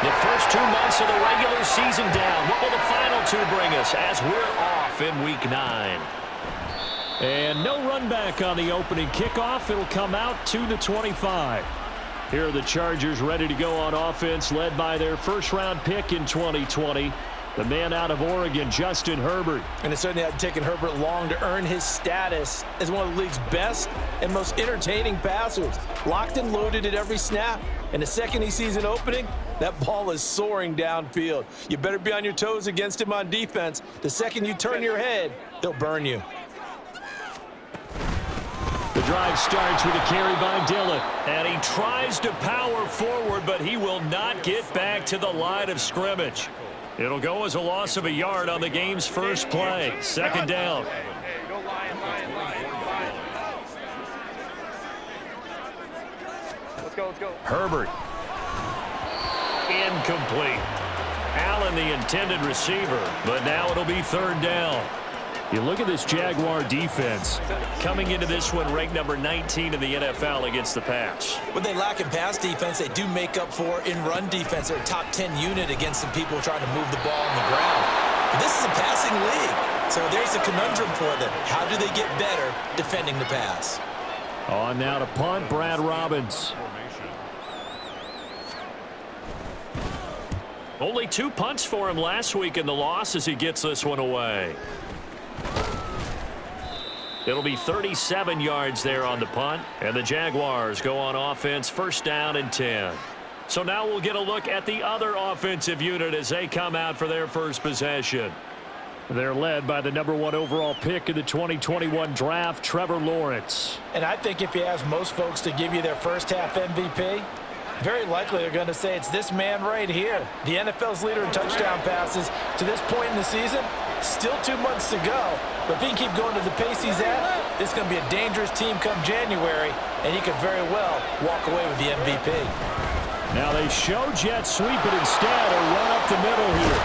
The first 2 months of the regular season down. What will the final 2 bring us as we're off in Week 9? And no run back on the opening kickoff. It'll come out to the 25. Here are the Chargers ready to go on offense, led by their first-round pick in 2020. The man out of Oregon, Justin Herbert. And it certainly hasn't taken Herbert long to earn his status as one of the league's best and most entertaining passers. Locked and loaded at every snap. And the second he sees an opening, that ball is soaring downfield. You better be on your toes against him on defense. The second you turn your head, they'll burn you. The drive starts with a carry by Dillon. And he tries to power forward, but he will not get back to the line of scrimmage. It'll go as a loss of a yard on the game's first play. Second down. Let's go. Herbert. Incomplete. Allen, the intended receiver, but now it'll be third down. You look at this Jaguar defense. Coming into this one, ranked number 19 in the NFL against the pass. What they lack in pass defense, they do make up for in run defense. They're a top 10 unit against some people trying to move the ball on the ground. But this is a passing league, so there's a conundrum for them. How do they get better defending the pass? On now to punt, Brad Robbins. Only 2 punts for him last week in the loss as he gets this one away. It'll be 37 yards there on the punt, and the Jaguars go on offense, first down and 10. So now we'll get a look at the other offensive unit as they come out for their first possession. They're led by the number 1 overall pick in the 2021 draft, Trevor Lawrence. And I think if you ask most folks to give you their first half MVP, very likely they're going to say it's this man right here. The NFL's leader in touchdown passes to this point in the season. Still 2 months to go. But if he can keep going to the pace he's at, this is going to be a dangerous team come January, and he could very well walk away with the MVP. Now they show jet sweep, but instead a run up the middle here.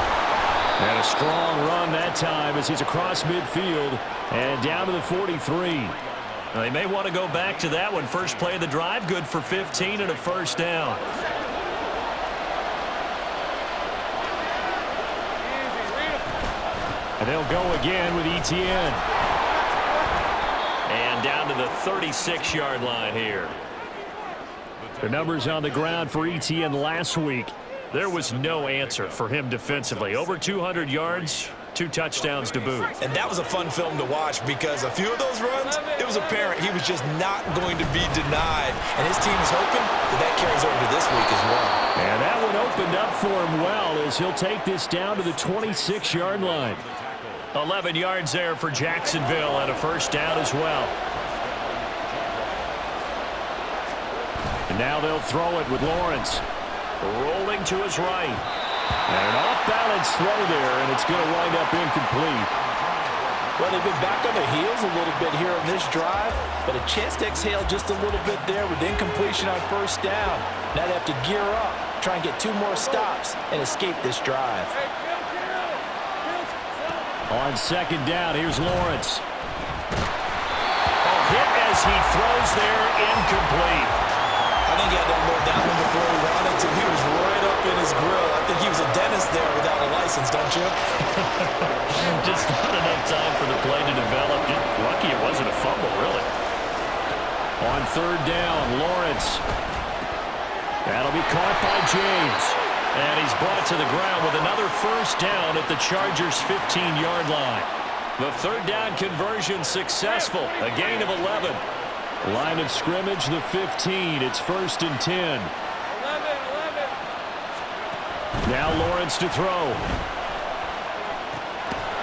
And a strong run that time as he's across midfield and down to the 43. Now they may want to go back to that one. First play of the drive, good for 15 and a first down. And they'll go again with ETN. And down to the 36-yard line here. The numbers on the ground for ETN last week. There was no answer for him defensively. Over 200 yards, 2 touchdowns to boot. And that was a fun film to watch because a few of those runs, it was apparent he was just not going to be denied. And his team is hoping that carries over to this week as well. And that one opened up for him well as he'll take this down to the 26-yard line. 11 yards there for Jacksonville and a first down as well. And now they'll throw it with Lawrence. Rolling to his right. And an off-balance throw there, and it's going to wind up incomplete. Well, they've been back on their heels a little bit here on this drive, but a chance to exhale just a little bit there with incompletion on first down. Now they have to gear up, try and get 2 more stops, and escape this drive. On second down, here's Lawrence. Hit as he throws there, incomplete. I think he had to load that one before he wanted to. He was right up in his grill. I think he was a dentist there without a license, don't you? Just not enough time for the play to develop. Just lucky it wasn't a fumble, really. On third down, Lawrence. That'll be caught by James. And he's brought to the ground with another first down at the Chargers' 15-yard line. The third down conversion successful. A gain of 11. Line of scrimmage, the 15. It's first and 10. 11. Now Lawrence to throw.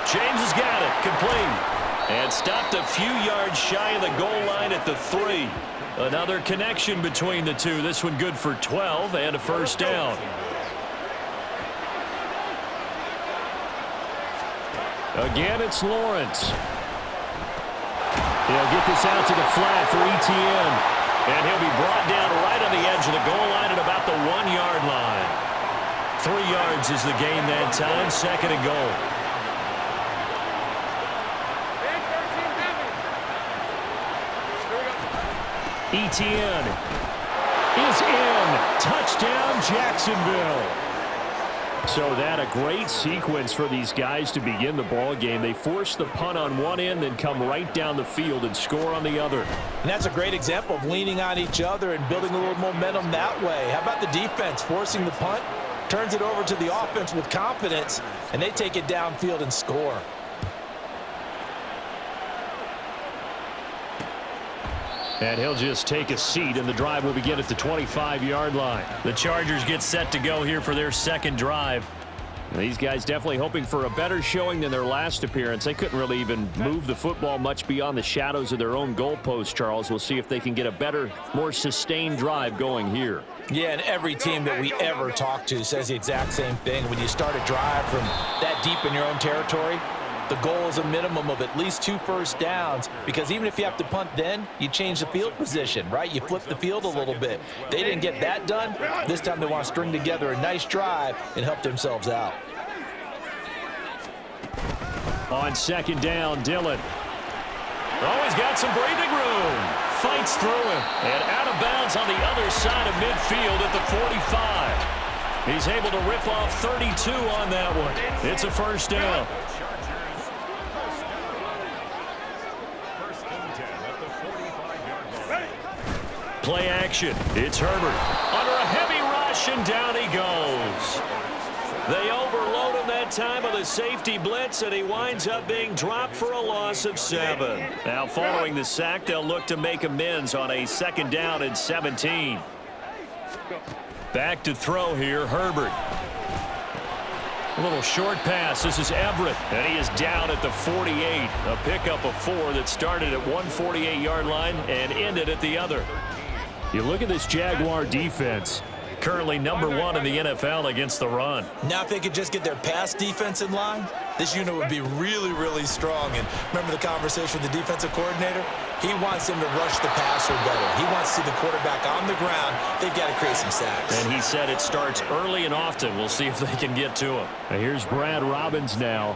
James has got it. Complete. And stopped a few yards shy of the goal line at the 3. Another connection between the two. This one good for 12 and a first down. Again, it's Lawrence. He'll get this out to the flat for ETN. And he'll be brought down right on the edge of the goal line at about the 1-yard line. 3 yards is the gain that time. Second and goal. ETN is in. Touchdown, Jacksonville. So that a great sequence for these guys to begin the ball game. They force the punt on one end, then come right down the field and score on the other. And that's a great example of leaning on each other and building a little momentum that way. How about the defense forcing the punt? Turns it over to the offense with confidence, and they take it downfield and score. And he'll just take a seat, and the drive will begin at the 25-yard line. The Chargers get set to go here for their second drive. These guys definitely hoping for a better showing than their last appearance. They couldn't really even move the football much beyond the shadows of their own goalpost, Charles. We'll see if they can get a better, more sustained drive going here. Yeah, and every team that we ever talk to says the exact same thing. When you start a drive from that deep in your own territory, the goal is a minimum of at least 2 first downs, because even if you have to punt then, you change the field position, right? You flip the field a little bit. They didn't get that done. This time they want to string together a nice drive and help themselves out. On second down, Dillon. Oh, he's got some breathing room. Fights through him. And out of bounds on the other side of midfield at the 45. He's able to rip off 32 on that one. It's a first down. Play action. It's Herbert. Under a heavy rush, and down he goes. They overload him that time with a safety blitz, and he winds up being dropped for a loss of 7. Now, following the sack, they'll look to make amends on a second down and 17. Back to throw here, Herbert. A little short pass. This is Everett, and he is down at the 48. A pickup of 4 that started at one 48-yard line and ended at the other. You look at this Jaguar defense. Currently #1 in the NFL against the run. Now if they could just get their pass defense in line, this unit would be really, really strong. And remember the conversation with the defensive coordinator? He wants them to rush the passer better. He wants to see the quarterback on the ground. They've got to create some sacks. And he said it starts early and often. We'll see if they can get to him. Now here's Brad Robbins now.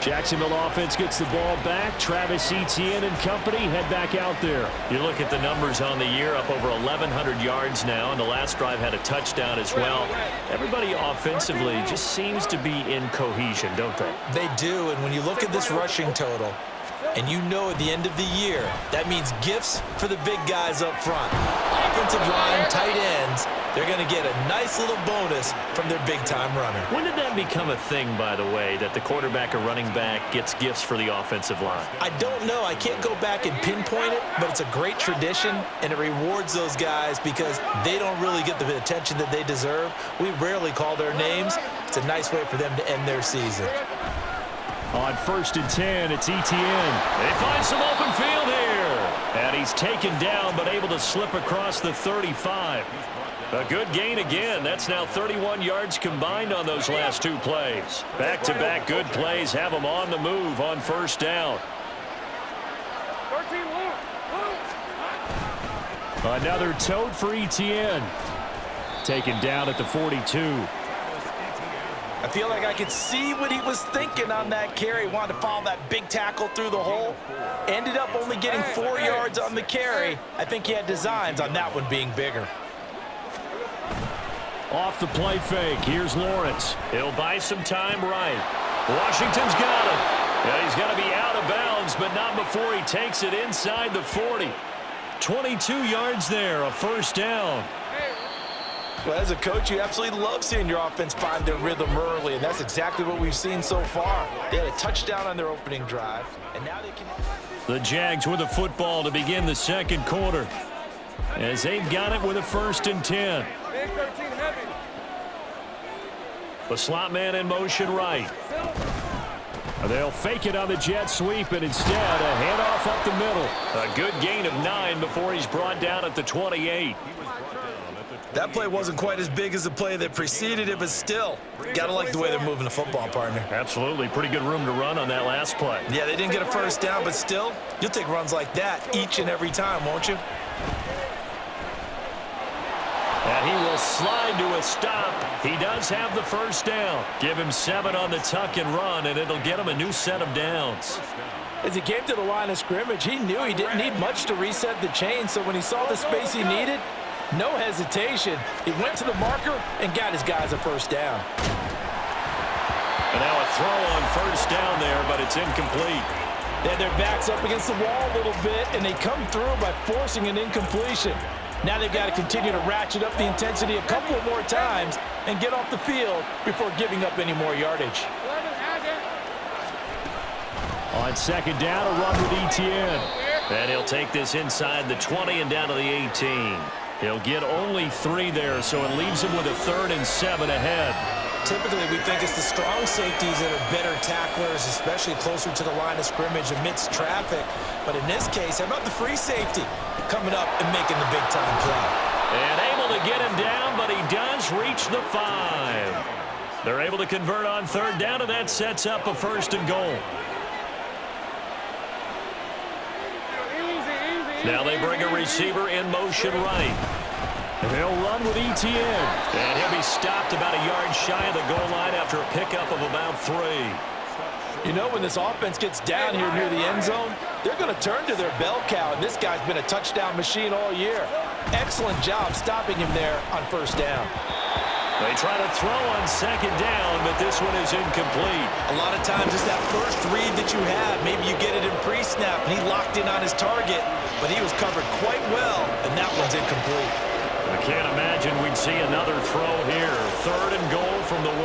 Jacksonville offense gets the ball back. Travis Etienne and company head back out there. You look at the numbers on the year, up over 1,100 yards now, and the last drive had a touchdown as well. Everybody offensively just seems to be in cohesion, don't they? They do, and when you look at this rushing total, and you know at the end of the year, that means gifts for the big guys up front. Offensive line, tight ends, they're going to get a nice little bonus from their big-time runner. When did that become a thing, by the way, that the quarterback or running back gets gifts for the offensive line? I don't know. I can't go back and pinpoint it, but it's a great tradition, and it rewards those guys because they don't really get the attention that they deserve. We rarely call their names. It's a nice way for them to end their season. On 1st and 10, it's Etienne. They find some open field here. And he's taken down, but able to slip across the 35. A good gain again. That's now 31 yards combined on those last 2 plays. Back-to-back good plays have them on the move on 1st down. Another tote for Etienne. Taken down at the 42. I feel like I could see what he was thinking on that carry. Wanted to follow that big tackle through the hole. Ended up only getting 4 yards on the carry. I think he had designs on that one being bigger. Off the play fake. Here's Lawrence. He'll buy some time right. Washington's got it. Yeah, he's going to be out of bounds, but not before he takes it inside the 40. 22 yards there, a 1st down. Well, as a coach, you absolutely love seeing your offense find their rhythm early, and that's exactly what we've seen so far. They had a touchdown on their opening drive, and now they can... The Jags with the football to begin the second quarter, as they've got it with a 1st and 10. The slot man in motion right. They'll fake it on the jet sweep, and instead a handoff up the middle. A good gain of 9 before he's brought down at the 28. That play wasn't quite as big as the play that preceded it, but still, got to like the way they're moving the football, partner. Absolutely. Pretty good room to run on that last play. Yeah, they didn't get a 1st down, but still, you'll take runs like that each and every time, won't you? And And he will slide to a stop. He does have the first down. Give him 7 on the tuck and run, and it'll get him a new set of downs. As he came to the line of scrimmage, he knew he didn't need much to reset the chain, so when he saw the space he needed, no hesitation. He went to the marker and got his guys a first down. And now a throw on first down there, but it's incomplete. They had their backs up against the wall a little bit, and they come through by forcing an incompletion. Now they've got to continue to ratchet up the intensity a couple more times and get off the field before giving up any more yardage. On second down, a run with Etienne. And he'll take this inside the 20 and down to the 18. He'll get only 3 there, so it leaves him with a 3rd and 7 ahead. Typically, we think it's the strong safeties that are better tacklers, especially closer to the line of scrimmage amidst traffic. But in this case, how about the free safety coming up and making the big-time play? And able to get him down, but he does reach the 5. They're able to convert on 3rd down, and that sets up a 1st and goal. Now they bring a receiver in motion right. They'll run with Etienne. And he'll be stopped about a yard shy of the goal line after a pickup of about 3. You know, when this offense gets down here near the end zone, they're going to turn to their bell cow, and this guy's been a touchdown machine all year. Excellent job stopping him there on 1st down. They try to throw on 2nd down, but this one is incomplete. A lot of times it's that first read that you have. Maybe you get it in pre-snap, and he locked in on his target, but he was covered quite well, and that one's incomplete. I can't imagine we'd see another throw here. 3rd and goal from the 1.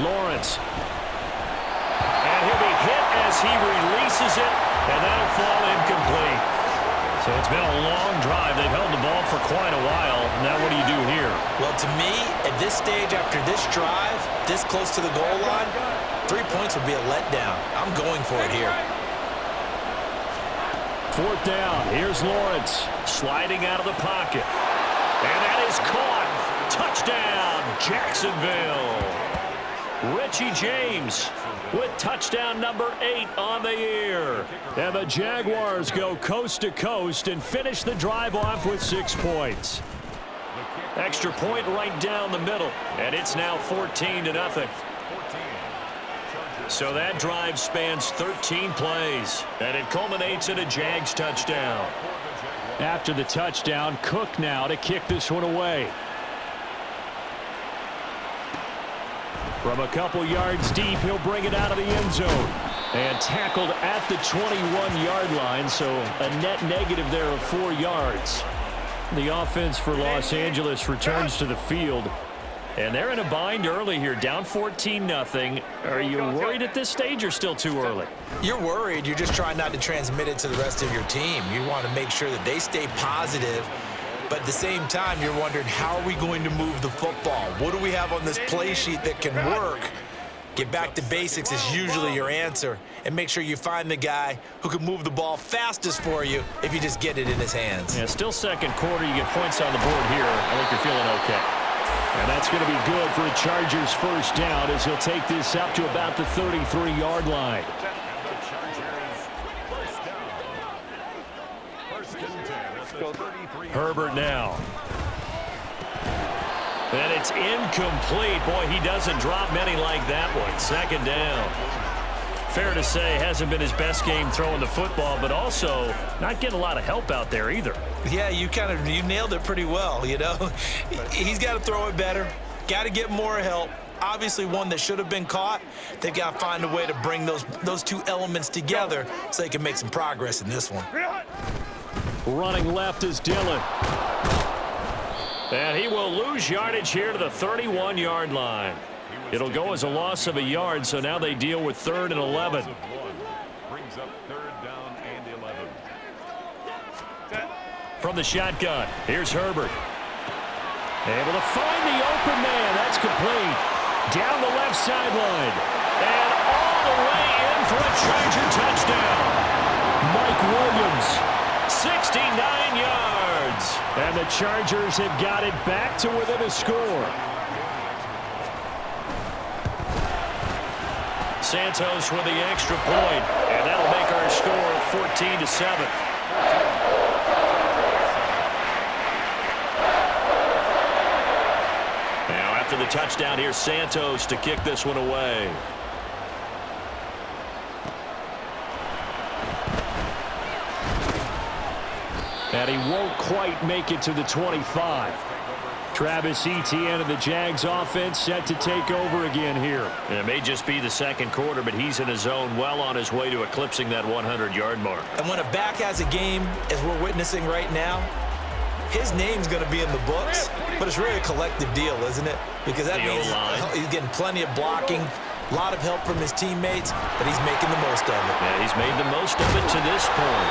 Lawrence. And he'll be hit as he releases it, and that'll fall incomplete. So it's been a long drive. They've held the ball for quite a while. Now what do you do here? Well, to me, at this stage after this drive, this close to the goal line, 3 points would be a letdown. I'm going for it here. 4th down. Here's Lawrence. Sliding out of the pocket. And that is caught. Touchdown, Jacksonville. Richie James with touchdown number 8 on the year. And the Jaguars go coast to coast and finish the drive off with 6 points. Extra point right down the middle, and it's now 14-0. So that drive spans 13 plays, and it culminates in a Jags touchdown. After the touchdown, Cook now to kick this one away. From a couple yards deep, he'll bring it out of the end zone. And tackled at the 21-yard line, so a net negative there of 4 yards. The offense for Los Angeles returns to the field. And they're in a bind early here, down 14-0. Are you worried at this stage or still too early? You're worried. You're just trying not to transmit it to the rest of your team. You want to make sure that they stay positive. But at the same time, you're wondering, how are we going to move the football? What do we have on this play sheet that can work? Get back to basics is usually your answer. And make sure you find the guy who can move the ball fastest for you if you just get it in his hands. Yeah, still 2nd quarter. You get points on the board here. I think you're feeling okay. And that's going to be good for a Chargers 1st down as he'll take this up to about the 33-yard line. Herbert now. And it's incomplete. Boy, he doesn't drop many like that one. 2nd down. Fair to say, hasn't been his best game throwing the football, but also not getting a lot of help out there either. Yeah, you nailed it pretty well, you know. He's got to throw it better. Got to get more help. Obviously one that should have been caught. They've got to find a way to bring those 2 elements together so they can make some progress in this one. Running left is Dillon. And he will lose yardage here to the 31-yard line. It'll go as a loss of a yard, so now they deal with 3rd and 11. Brings up 3rd down and 11. From the shotgun, here's Herbert. Able to find the open man. That's complete. Down the left sideline. And all the way in for a Charger touchdown. Mike Williams. 69 yards. And the Chargers have got it back to within a score. Santos with the extra point, and that'll make our score 14-7. Now after the touchdown, here's Santos to kick this one away. And he won't quite make it to the 25. Travis Etienne of the Jags offense set to take over again here. And it may just be the second quarter, but he's in his zone, well on his way to eclipsing that 100-yard mark. And when a back has a game, as we're witnessing right now, his name's going to be in the books, but it's really a collective deal, isn't it? Because that means he's getting plenty of blocking, a lot of help from his teammates, but he's making the most of it. Yeah, he's made the most of it to this point.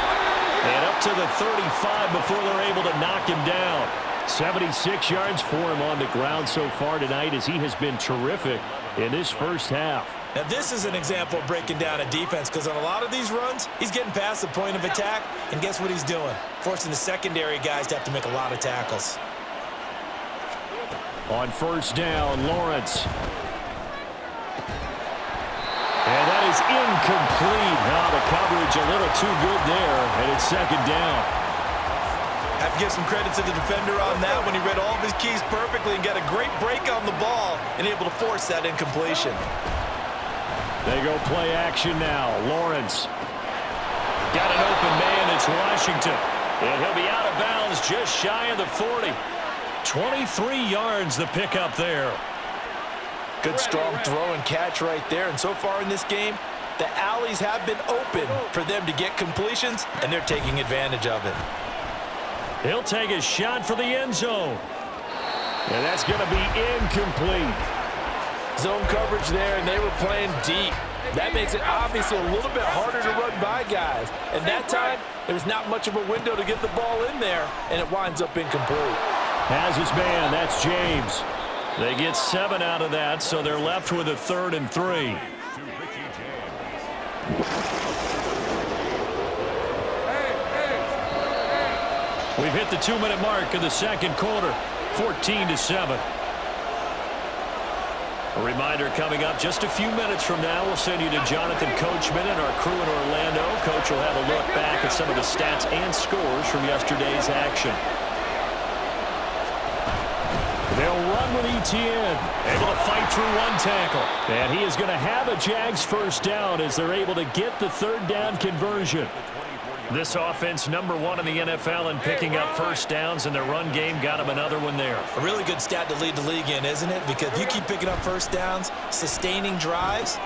And up to the 35 before they're able to knock him down. 76 yards for him on the ground so far tonight as he has been terrific in this first half. Now this is an example of breaking down a defense, because on a lot of these runs, he's getting past the point of attack, and guess what he's doing? Forcing the secondary guys to have to make a lot of tackles. On first down, Lawrence. And that is incomplete. Now the coverage a little too good there, and it's second down. I have to give some credit to the defender on that when he read all of his keys perfectly and got a great break on the ball and able to force that incompletion. They go play action now. Lawrence. Got an open man. It's Washington. And he'll be out of bounds just shy of the 40. 23 yards the pickup there. Good strong throw and catch right there. And so far in this game, the alleys have been open for them to get completions, and they're taking advantage of it. He'll take a shot for the end zone. And that's going to be incomplete. Zone coverage there, and they were playing deep. That makes it obviously a little bit harder to run by guys. And that time, there's not much of a window to get the ball in there, and it winds up incomplete. Has his man. That's James. They get 7 out of that, so they're left with a 3rd and 3. We've hit the 2-minute mark of the second quarter, 14-7. A reminder coming up just a few minutes from now. We'll send you to Jonathan Coachman and our crew in Orlando. Coach will have a look back at some of the stats and scores from yesterday's action. They'll run with Etienne. Able to fight through one tackle. And he is going to have a Jags first down as they're able to get the third down conversion. This offense number 1 in the NFL in picking up first downs, and their run game got him another one there. A really good stat to lead the league in, isn't it? Because if you keep picking up first downs, sustaining drives,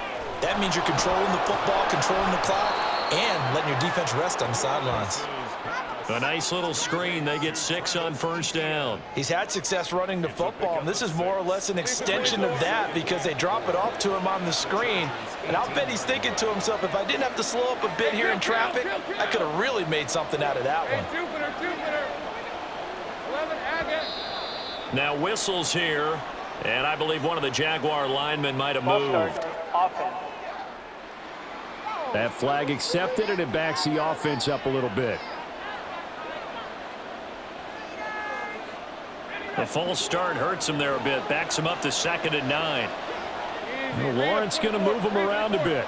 that means you're controlling the football, controlling the clock, and letting your defense rest on the sidelines. A nice little screen. They get 6 on first down. He's had success running the football, and this is more or less an extension of that because they drop it off to him on the screen. And I'll bet he's thinking to himself, if I didn't have to slow up a bit here in traffic, I could have really made something out of that one. Now whistles here, and I believe one of the Jaguar linemen might have moved. That flag accepted, and it backs the offense up a little bit. The false start hurts him there a bit. Backs him up to 2nd and 9. Well, Lawrence going to move him around a bit.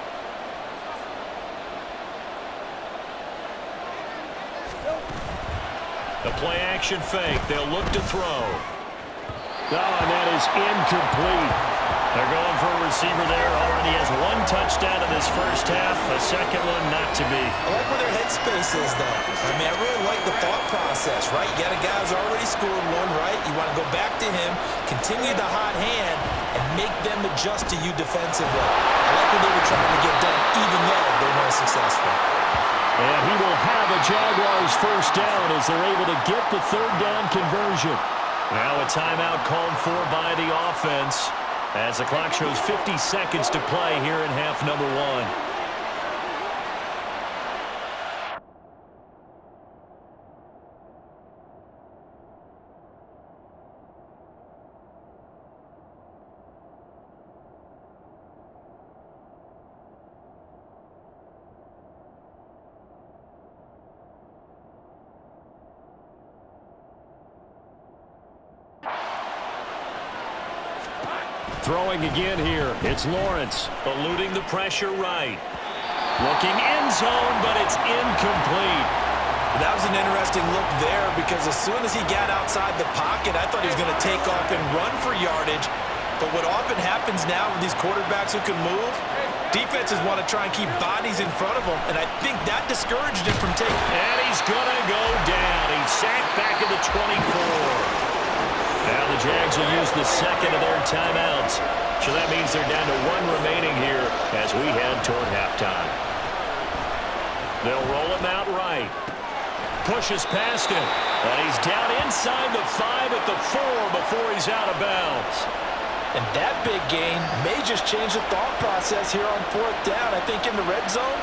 The play action fake. They'll look to throw. Oh, and that is incomplete. They're going for a receiver there. Already has 1 touchdown in this first half. A second one not to be. I like where their headspace is, though. I mean, I really like the thought process, right? You got a guy who's already scored one, right? You want to go back to him, continue the hot hand, and make them adjust to you defensively. I like what they were trying to get done, even though they weren't successful. And he will have a Jaguars first down as they're able to get the third down conversion. Now a timeout called for by the offense as the clock shows 50 seconds to play here in half number 1. throwing again here. It's Lawrence. Eluding the pressure right. Looking end zone, but it's incomplete. That was an interesting look there because as soon as he got outside the pocket, I thought he was going to take off and run for yardage. But what often happens now with these quarterbacks who can move, defenses want to try and keep bodies in front of them, and I think that discouraged him from taking. And he's going to go down. He's sacked back at the 24. Now the Jags will use the second of their timeouts. So that means they're down to one remaining here as we head toward halftime. They'll roll him out right. Pushes past him. And he's down inside the 5 at the 4 before he's out of bounds. And that big gain may just change the thought process here on 4th down. I think in the red zone,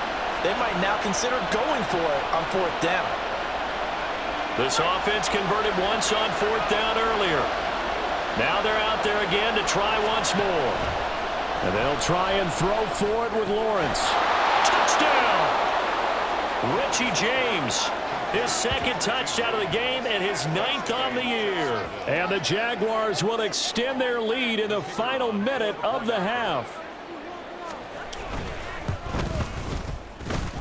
they might now consider going for it on 4th down. This offense converted once on 4th down earlier. Now they're out there again to try once more. And they'll try and throw for it with Lawrence. Touchdown! Richie James, his second touchdown of the game and his 9th on the year. And the Jaguars will extend their lead in the final minute of the half.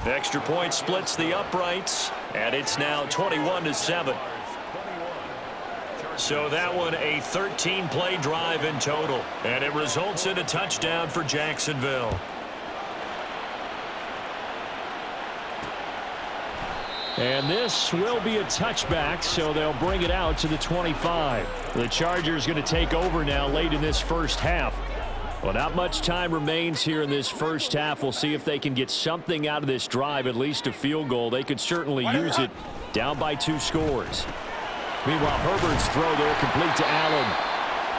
Extra point splits the uprights, and it's now 21-7. So that one a 13-play drive in total, and it results in a touchdown for Jacksonville. And this will be a touchback, so they'll bring it out to the 25. The Chargers going to take over now late in this first half. Well, not much time remains here in this first half. We'll see if they can get something out of this drive, at least a field goal. They could certainly use it down by 2 scores. Meanwhile, Herbert's throw there complete to Allen.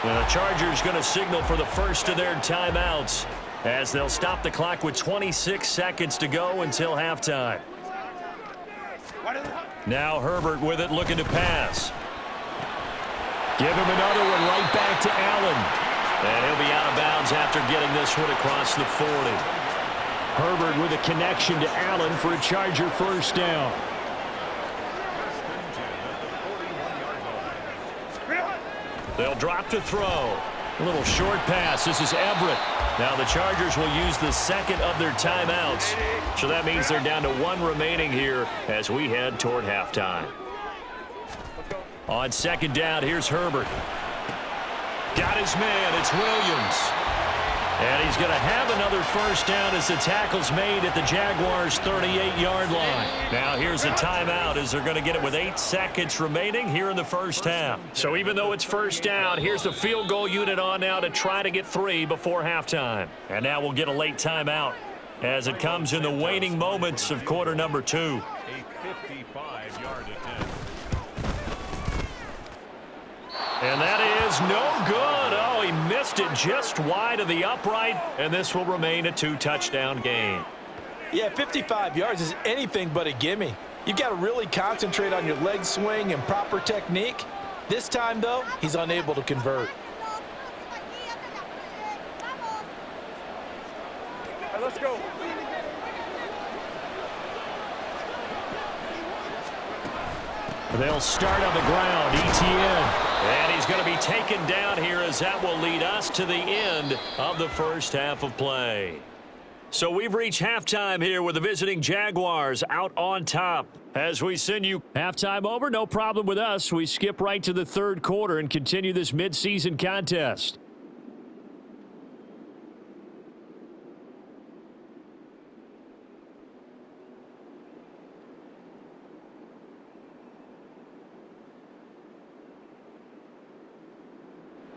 The Chargers going to signal for the first of their timeouts as they'll stop the clock with 26 seconds to go until halftime. Now Herbert with it, looking to pass. Give him another one right back to Allen. And he'll be out of bounds after getting this one across the 40. Herbert with a connection to Allen for a Charger first down. They'll drop to throw. A little short pass. This is Everett. Now the Chargers will use the second of their timeouts. So that means they're down to 1 remaining here as we head toward halftime. On second down, here's Herbert. Got his man. It's Williams. And he's going to have another first down as the tackle's made at the Jaguars' 38-yard line. Now here's a timeout as they're going to get it with 8 seconds remaining here in the first half. So even though it's first down, here's the field goal unit on now to try to get 3 before halftime. And now we'll get a late timeout as it comes in the waning moments of quarter number 2. A 55-yard attempt. And that is no good. Oh, he missed it just wide of the upright, and this will remain a 2-touchdown game. Yeah, 55 yards is anything but a gimme. You've got to really concentrate on your leg swing and proper technique. This time, though, he's unable to convert. Let's go. They'll start on the ground. ETN. And he's going to be taken down here as that will lead us to the end of the first half of play. So we've reached halftime here with the visiting Jaguars out on top. As we send you Halftime over, no problem with us. We skip right to the third quarter and continue this midseason contest.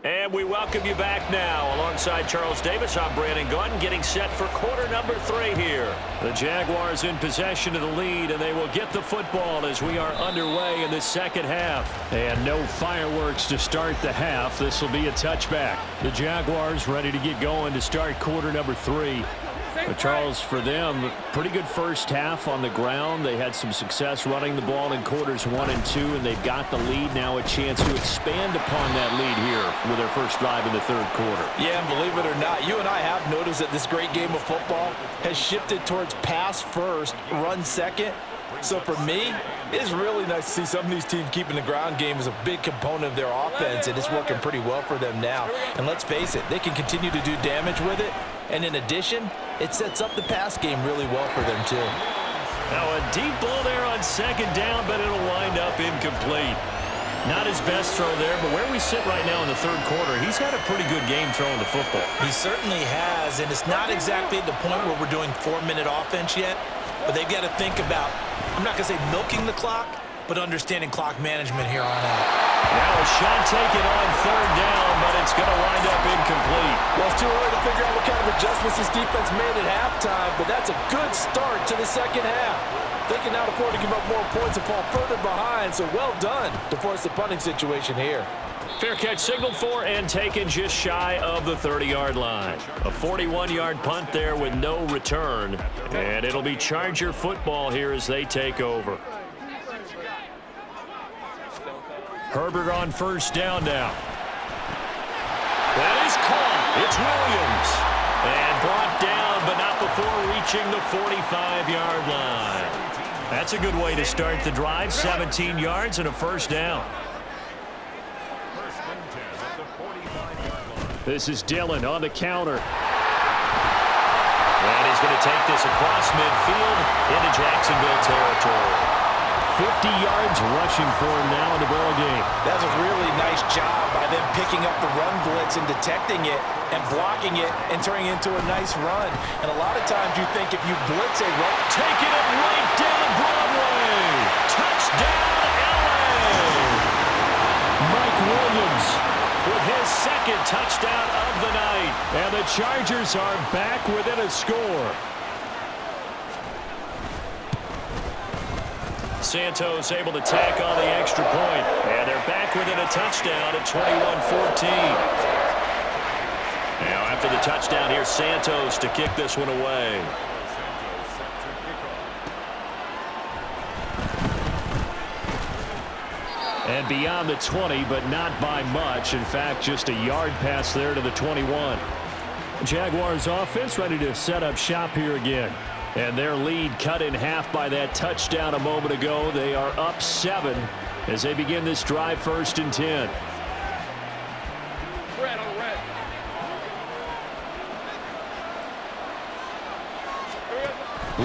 And we welcome you back now. Alongside Charles Davis, I'm Brandon Gunn, getting set for quarter number 3 here. The Jaguars in possession of the lead, and they will get the football as we are underway in the second half. And no fireworks to start the half. This will be a touchback. The Jaguars ready to get going to start quarter number 3. But Charles, for them, pretty good first half on the ground. They had some success running the ball in quarters 1 and 2, and they've got the lead now, a chance to expand upon that lead here with their first drive in the third quarter. Yeah, and believe it or not, you and I have noticed that this great game of football has shifted towards pass first, run second. So for me, it's really nice to see some of these teams keeping the ground game as a big component of their offense, and it's working pretty well for them now. And let's face it, they can continue to do damage with it. And in addition, it sets up the pass game really well for them too. Now a deep ball there on second down, but it'll wind up incomplete. Not his best throw there, but where we sit right now in the third quarter, he's had a pretty good game throwing the football. He certainly has, and it's not exactly at the point where we're doing 4-minute offense yet, but they've got to think about, I'm not going to say milking the clock, but understanding clock management here on out. Now a shot taken on third down, but it's going to wind up incomplete. Well, it's too early to figure out what kind of adjustments this defense made at halftime, but that's a good start to the second half. They can now afford to give up more points and fall further behind, so well done to force the punting situation here. Fair catch signaled for and taken just shy of the 30-yard line. A 41-yard punt there with no return, and it'll be Charger football here as they take over. Herbert on first down now. That is caught. It's Williams. And brought down, but not before reaching the 45-yard line. That's a good way to start the drive. 17 yards and a first down. This is Dillon on the counter. And he's going to take this across midfield into Jacksonville territory. 50 yards rushing for him now in the ball game. That's a really nice job by them picking up the run blitz and detecting it and blocking it and turning it into a nice run. And a lot of times you think if you blitz a run, taking it right down Broadway. Touchdown, LA. Mike Williams with his second touchdown of the night. And the Chargers are back within a score. Santos able to tack on the extra point. And they're back within a touchdown at 21-14. Now after the touchdown, here's Santos to kick this one away. And beyond the 20, but not by much. In fact, just a yard pass there to the 21. Jaguars offense ready to set up shop here again. And their lead cut in half by that touchdown a moment ago. They are up 7 as they begin this drive, 1st and 10.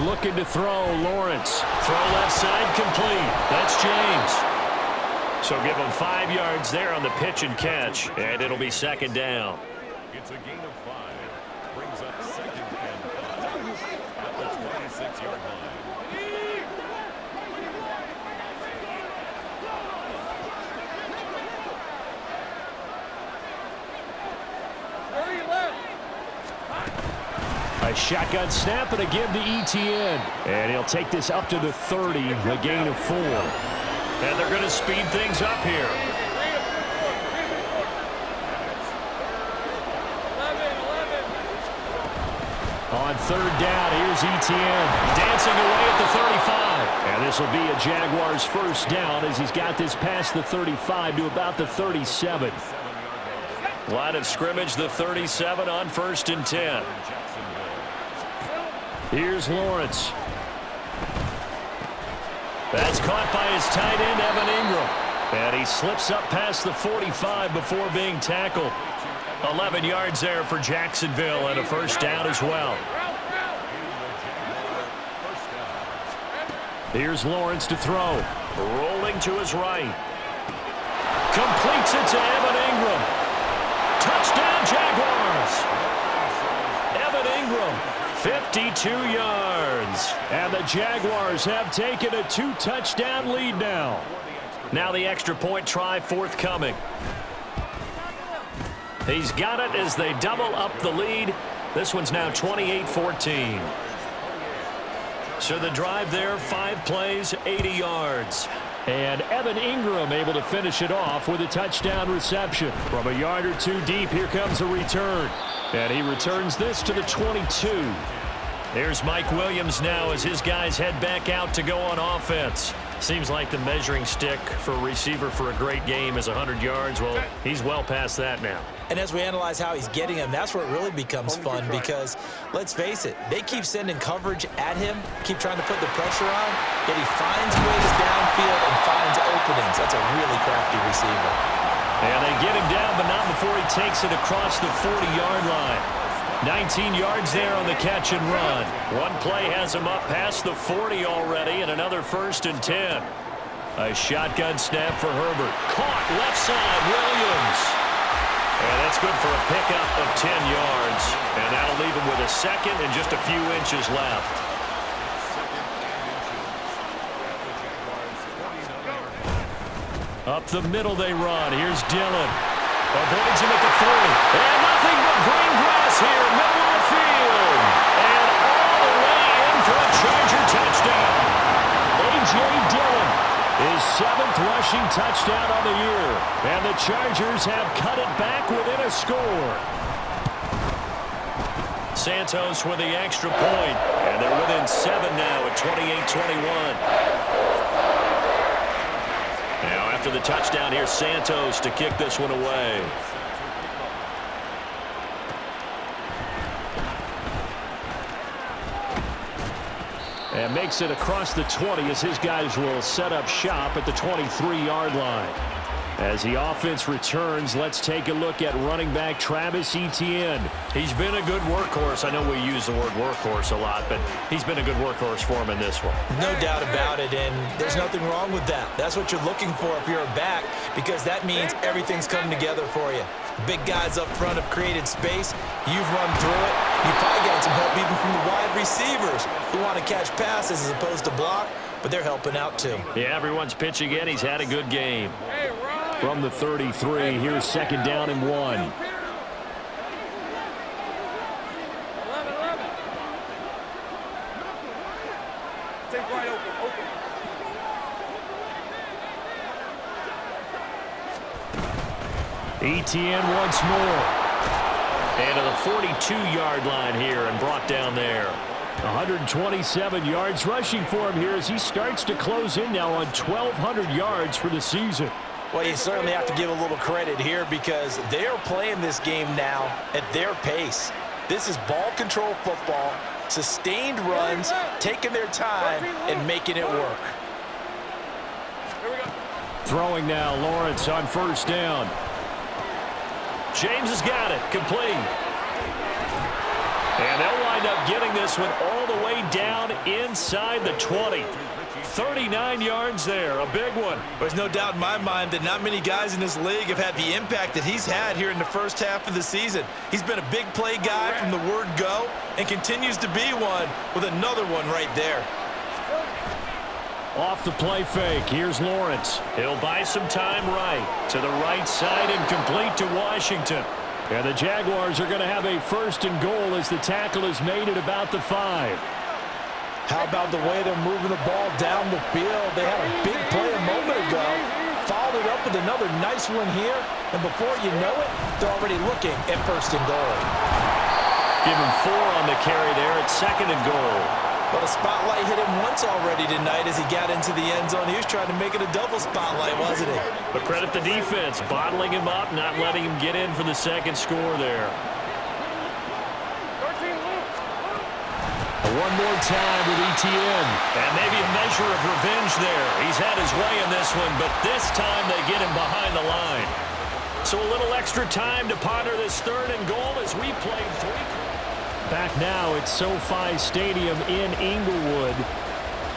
Looking to throw, Lawrence. Throw left side complete. That's James. So give him 5 yards there on the pitch and catch, and it'll be second down. It's a gain of 5. Brings up 2nd and 5 at the 26-yard line. A shotgun snap and again to ETN. And he'll take this up to the 30, a gain of 4. And they're going to speed things up here. On 3rd down, here's ETN. Dancing away at the 35. And this will be a Jaguars first down as he's got this past the 35 to about the 37. Line of scrimmage, the 37 on 1st and 10. Here's Lawrence. That's caught by his tight end, Evan Ingram. And he slips up past the 45 before being tackled. 11 yards there for Jacksonville and a first down as well. Here's Lawrence to throw. Rolling to his right. Completes it to Evan Ingram. Touchdown, Jaguars. Evan Ingram, 52 yards. And the Jaguars have taken a 2-touchdown lead now. Now the extra point try forthcoming. He's got it as they double up the lead. This one's now 28-14. So the drive there, 5 plays, 80 yards. And Evan Ingram able to finish it off with a touchdown reception. From a yard or 2 deep, here comes a return. And he returns this to the 22. There's Mike Williams now as his guys head back out to go on offense. Seems like the measuring stick for a receiver for a great game is 100 yards. Well, he's well past that now. And as we analyze how he's getting them, that's where it really becomes fun because, let's face it, they keep sending coverage at him, keep trying to put the pressure on, yet he finds ways downfield and finds openings. That's a really crafty receiver. And they get him down, but not before he takes it across the 40-yard line. 19 yards there on the catch and run. One play has him up past the 40 already, and another 1st and 10. A shotgun snap for Herbert. Caught left side, Williams. And that's good for a pickup of 10 yards. And that'll leave him with a second and just a few inches left. Up the middle they run. Here's Dillon. Avoids him at the 40. And nothing but green grass here. Middle of the field. And all the way in for a Charger touchdown. A.J. Dillon, his 7th rushing touchdown on the year. And the Chargers have cut it back within a score. Santos with the extra point. And they're within 7 now at 28-21. Now, after the touchdown, here's Santos to kick this one away. And makes it across the 20 as his guys will set up shop at the 23-yard line. As the offense returns, let's take a look at running back Travis Etienne. He's been a good workhorse. I know we use the word workhorse a lot, but he's been a good workhorse for him in this one. No doubt about it, and there's nothing wrong with that. That's what you're looking for if you're a back, because that means everything's coming together for you. Big guys up front have created space. You've run through it. You've probably got some help even from the wide receivers who want to catch passes as opposed to block, but they're helping out too. Yeah, everyone's pitching in. He's had a good game. From the 33, here's 2nd down and 1. Etienne once more. And to the 42-yard line here and brought down there. 127 yards rushing for him here as he starts to close in now on 1,200 yards for the season. Well, you certainly have to give a little credit here because they are playing this game now at their pace. This is ball control football, sustained runs, taking their time, and making it work. Throwing now, Lawrence on 1st down. James has got it, complete. And they'll wind up getting this one all the way down inside the 20. 39 yards there, a big one. There's no doubt in my mind that not many guys in this league have had the impact that he's had here in the first half of the season. He's been a big play guy from the word go and continues to be one with another one right there. Off the play fake, here's Lawrence. He'll buy some time right to the right side and complete to Washington. And the Jaguars are going to have a 1st and goal as the tackle is made at about the 5. How about the way they're moving the ball down the field? They had a big play a moment ago, followed it up with another nice one here, and before you know it, they're already looking at 1st and goal. Give him 4 on the carry there at 2nd and goal. But a spotlight hit him once already tonight as he got into the end zone. He was trying to make it a double spotlight, wasn't he? But credit the defense, bottling him up, not letting him get in for the 2nd score there. One more time with Etienne. And maybe a measure of revenge there. He's had his way in this one, but this time they get him behind the line. So a little extra time to ponder this 3rd and goal as we played 3. Back now at SoFi Stadium in Inglewood.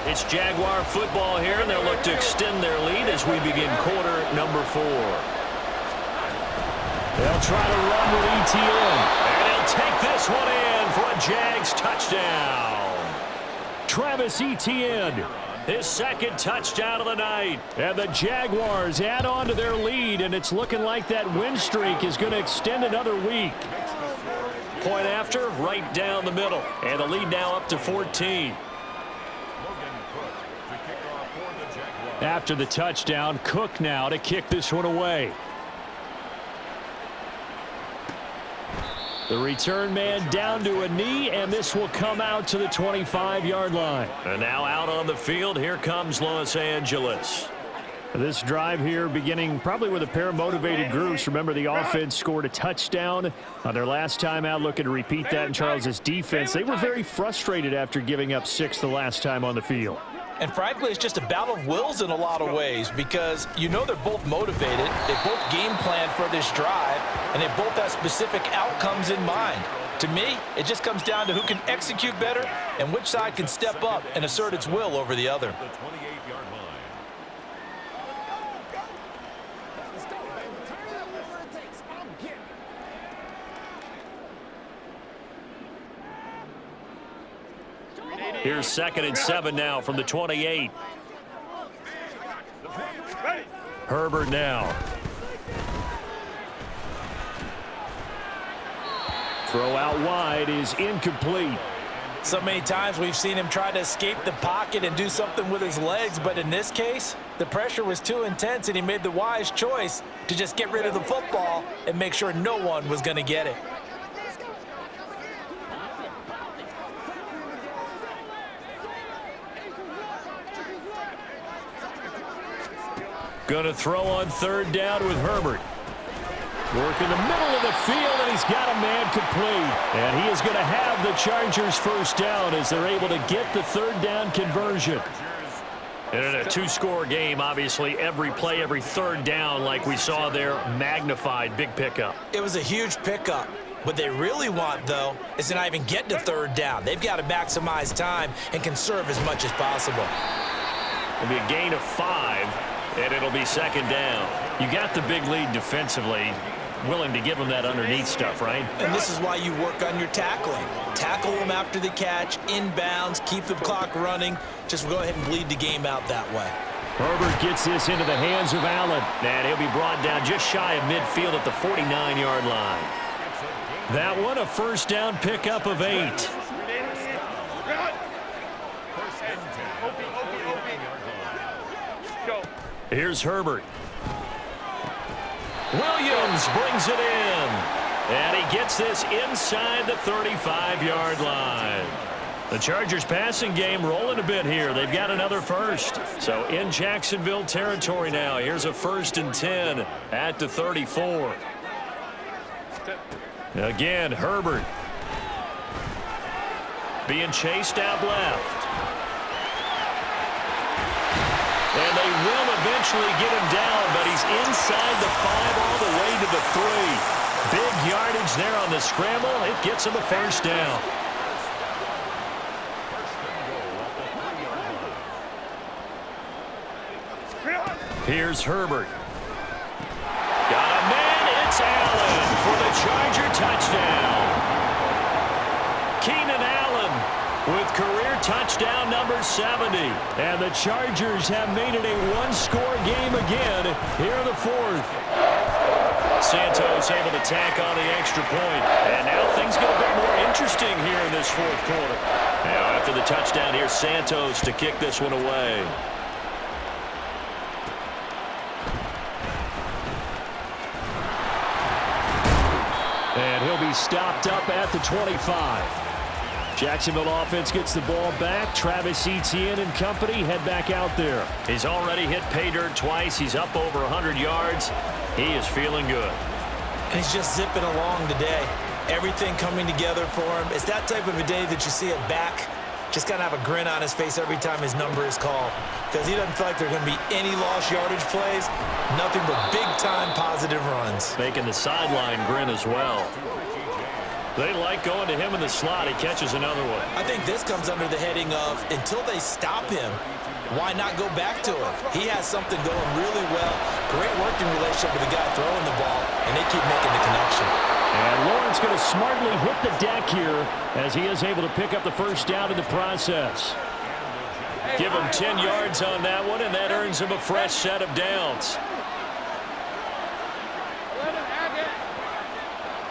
It's Jaguar football here, and they'll look to extend their lead as we begin quarter number 4. They'll try to run with Etienne. And he'll take this one in for a Jags touchdown. Travis Etienne, his 2nd touchdown of the night. And the Jaguars add on to their lead, and it's looking like that win streak is going to extend another week. Point after, right down the middle. And the lead now up to 14. After the touchdown, Cook now to kick this one away. The return man down to a knee, and this will come out to the 25-yard line. And now out on the field, here comes Los Angeles. This drive here beginning probably with a pair of motivated groups. Remember, the offense scored a touchdown on their last time out, looking to repeat that in Charles' defense. They were very frustrated after giving up 6 the last time on the field. And frankly, it's just a battle of wills in a lot of ways because you know they're both motivated. They both game plan for this drive, and they both have specific outcomes in mind. To me, it just comes down to who can execute better and which side can step up and assert its will over the other. The 28-yard line. Here's 2nd and 7 now from the 28. Herbert now. Throw out wide is incomplete. So many times we've seen him try to escape the pocket and do something with his legs, but in this case, the pressure was too intense and he made the wise choice to just get rid of the football and make sure no one was going to get it. Going to throw on 3rd down with Herbert. Work in the middle of the field, and he's got a man complete. And he is going to have the Chargers 1st down as they're able to get the 3rd down conversion. And in a 2-score game, obviously every play, every 3rd down like we saw there, magnified, big pickup. It was a huge pickup. What they really want, though, is to not even get to 3rd down. They've got to maximize time and conserve as much as possible. It'll be a gain of 5, and it'll be 2nd down. You got the big lead defensively, willing to give them that underneath stuff, right? And this is why you work on your tackling. Tackle them after the catch, inbounds, keep the clock running. Just go ahead and bleed the game out that way. Herbert gets this into the hands of Allen. And he'll be brought down just shy of midfield at the 49-yard line. That one a 1st down pickup of 8. Here's Herbert. Williams brings it in. And he gets this inside the 35-yard line. The Chargers passing game rolling a bit here. They've got another 1st. So in Jacksonville territory now. Here's a 1st and 10 at the 34. Again, Herbert. Being chased out left. And they will eventually get him down, but he's inside the 5 all the way to the 3. Big yardage there on the scramble. It gets him a 1st down. Here's Herbert. Got a man. It's Allen for the Charger touchdown. Keenan Allen with career touchdown number 70. And the Chargers have made it a 1-score game again here in the 4th. Santos able to tack on the extra point. And now things get a bit more interesting here in this 4th quarter. Now after the touchdown, here's Santos to kick this one away. And he'll be stopped up at the 25. Jacksonville offense gets the ball back. Travis Etienne and company head back out there. He's already hit pay dirt twice. He's up over 100 yards. He is feeling good. And he's just zipping along today. Everything coming together for him. It's that type of a day that you see a back just kind of have a grin on his face every time his number is called. Because he doesn't feel like there are going to be any lost yardage plays. Nothing but big-time positive runs. Making the sideline grin as well. They like going to him in the slot. He catches another one. I think this comes under the heading of until they stop him, why not go back to him? He has something going really well. Great working relationship with the guy throwing the ball, and they keep making the connection. And Lawrence going to smartly hit the deck here as he is able to pick up the 1st down in the process. Give him 10 yards on that one, and that earns him a fresh set of downs.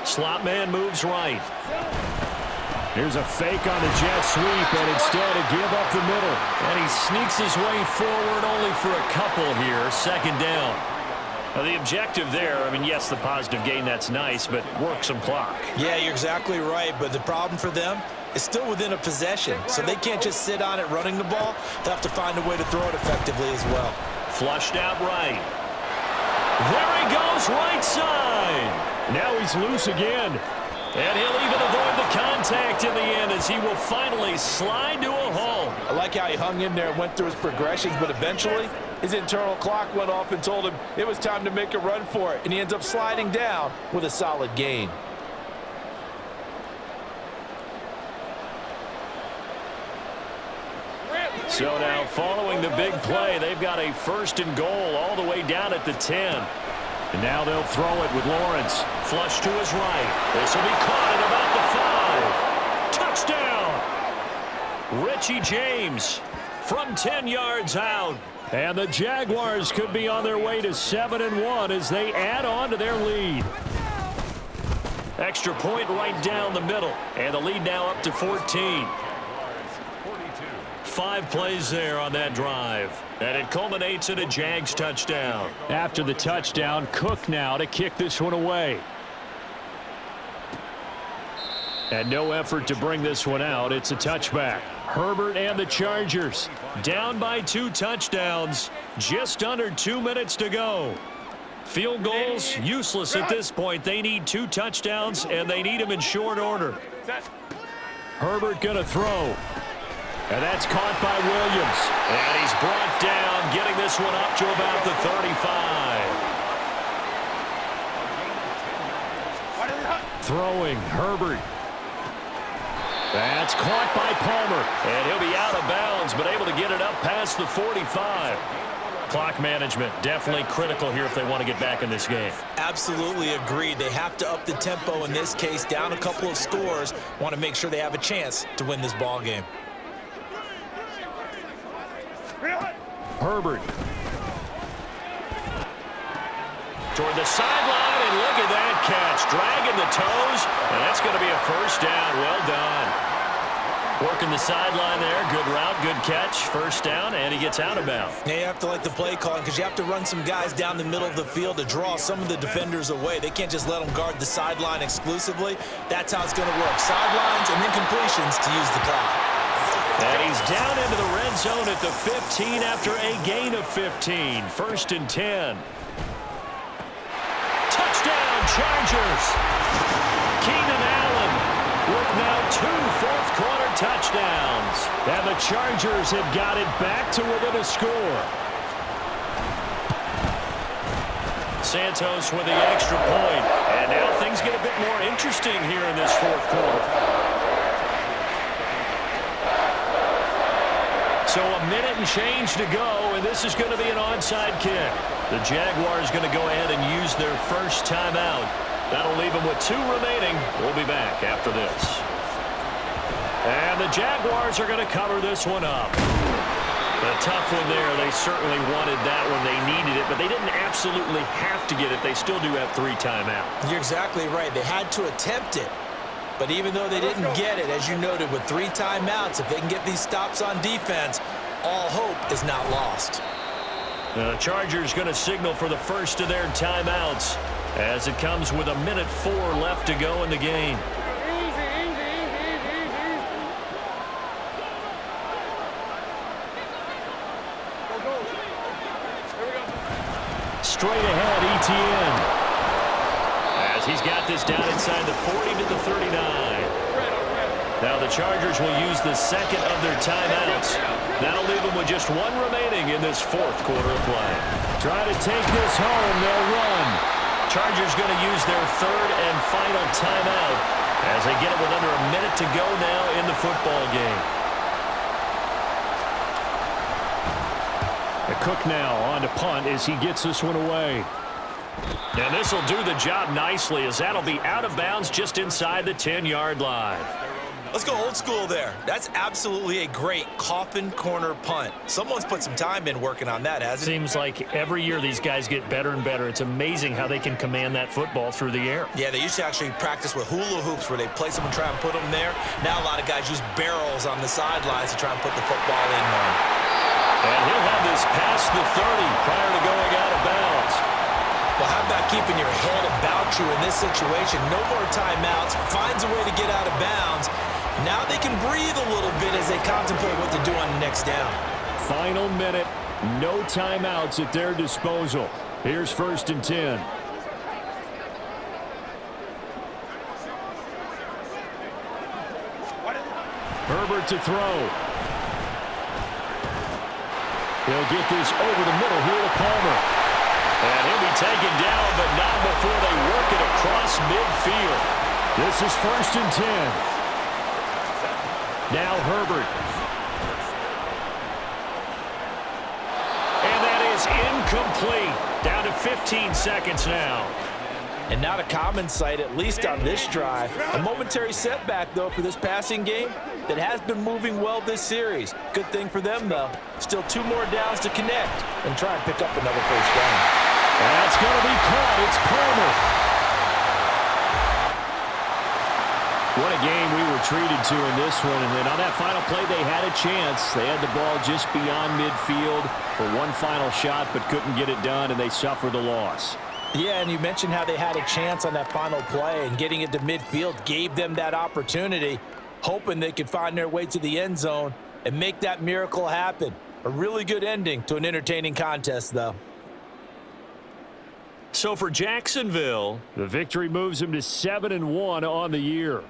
Slot man moves right. Here's a fake on the jet sweep, and instead a give up the middle. And he sneaks his way forward only for a couple here. 2nd down. The objective there, I mean, yes, the positive gain, that's nice, but work some clock. Yeah, you're exactly right, but the problem for them is still within a possession, so they can't just sit on it running the ball. They'll have to find a way to throw it effectively as well. Flushed out right. There he goes, right side. Now he's loose again. And he'll even avoid the contact in the end as he will finally slide to a halt. I like how he hung in there and went through his progressions, but eventually his internal clock went off and told him it was time to make a run for it, and he ends up sliding down with a solid gain. So now following the big play, they've got a 1st and goal all the way down at the 10. And now they'll throw it with Lawrence. Flush to his right. This will be caught at about the 5. Touchdown. Richie James from 10 yards out. And the Jaguars could be on their way to 7-1 as they add on to their lead. Extra point right down the middle. And the lead now up to 14. 5 plays there on that drive. And it culminates in a Jags touchdown. After the touchdown, Cook now to kick this one away. And no effort to bring this one out. It's a touchback. Herbert and the Chargers down by 2 touchdowns. Just under 2 minutes to go. Field goals useless at this point. They need 2 touchdowns, and they need them in short order. Herbert going to throw. And that's caught by Williams. And he's brought down, getting this one up to about the 35. Throwing, Herbert. That's caught by Palmer. And he'll be out of bounds, but able to get it up past the 45. Clock management definitely critical here if they want to get back in this game. Absolutely agreed. They have to up the tempo in this case, down a couple of scores. Want to make sure they have a chance to win this ball game. Herbert. Toward the sideline, and look at that catch. Dragging the toes, and that's going to be a 1st down. Well done. Working the sideline there. Good route, good catch. 1st down, and he gets out of bounds. Now you have to like the play calling because you have to run some guys down the middle of the field to draw some of the defenders away. They can't just let them guard the sideline exclusively. That's how it's going to work. Sidelines and then completions to use the clock. And he's down into the red zone at the 15 after a gain of 15. 1st and 10. Touchdown, Chargers. Keenan Allen with now 2 fourth-quarter touchdowns. And the Chargers have got it back to within a score. Santos with the extra point. And now things get a bit more interesting here in this 4th quarter. So a minute and change to go, and this is going to be an onside kick. The Jaguars going to go ahead and use their 1st timeout. That'll leave them with 2 remaining. We'll be back after this. And the Jaguars are going to cover this one up. A tough one there. They certainly wanted that one. They needed it, but they didn't absolutely have to get it. They still do have 3 timeouts. You're exactly right. They had to attempt it. But even though they didn't get it, as you noted, with 3 timeouts, if they can get these stops on defense, all hope is not lost. The Chargers going to signal for the first of their timeouts as it comes with 1:04 left to go in the game. Straight ahead, ETN. As he's got this down inside the 40 to the 39. Now the Chargers will use the 2nd of their timeouts. That'll leave them with just 1 remaining in this 4th quarter of play. Try to take this home. They'll run. Chargers going to use their 3rd and final timeout as they get it with under a minute to go now in the football game. The Cook now on to punt as he gets this one away. And this will do the job nicely as that'll be out of bounds just inside the 10-yard line. Let's go old school there. That's absolutely a great coffin corner punt. Someone's put some time in working on that, hasn't it? Seems like every year these guys get better and better. It's amazing how they can command that football through the air. Yeah, they used to actually practice with hula hoops where they place them and try and put them there. Now a lot of guys use barrels on the sidelines to try and put the football in one. And he'll have this past the 30 prior to going out of bounds. Well, how about keeping your head about you in this situation? No more timeouts. Finds a way to get out of bounds. Now they can breathe a little bit as they contemplate what to do on the next down. Final minute. No timeouts at their disposal. Here's 1st and 10. Herbert to throw. He'll get this over the middle here to Palmer. And he'll be taken down, but not before they work it across midfield. This is 1st and 10. Now Herbert. And that is incomplete. Down to 15 seconds now. And not a common sight, at least on this drive. A momentary setback, though, for this passing game that has been moving well this series. Good thing for them, though. Still 2 more downs to connect and try and pick up another first down. That's going to be caught. It's Palmer. What a game we were treated to in this one. And then on that final play, they had a chance. They had the ball just beyond midfield for one final shot, but couldn't get it done, and they suffered the loss. Yeah, and you mentioned how they had a chance on that final play, and getting it to midfield gave them that opportunity, hoping they could find their way to the end zone and make that miracle happen. A really good ending to an entertaining contest, though. So for Jacksonville, the victory moves them to 7-1 on the year.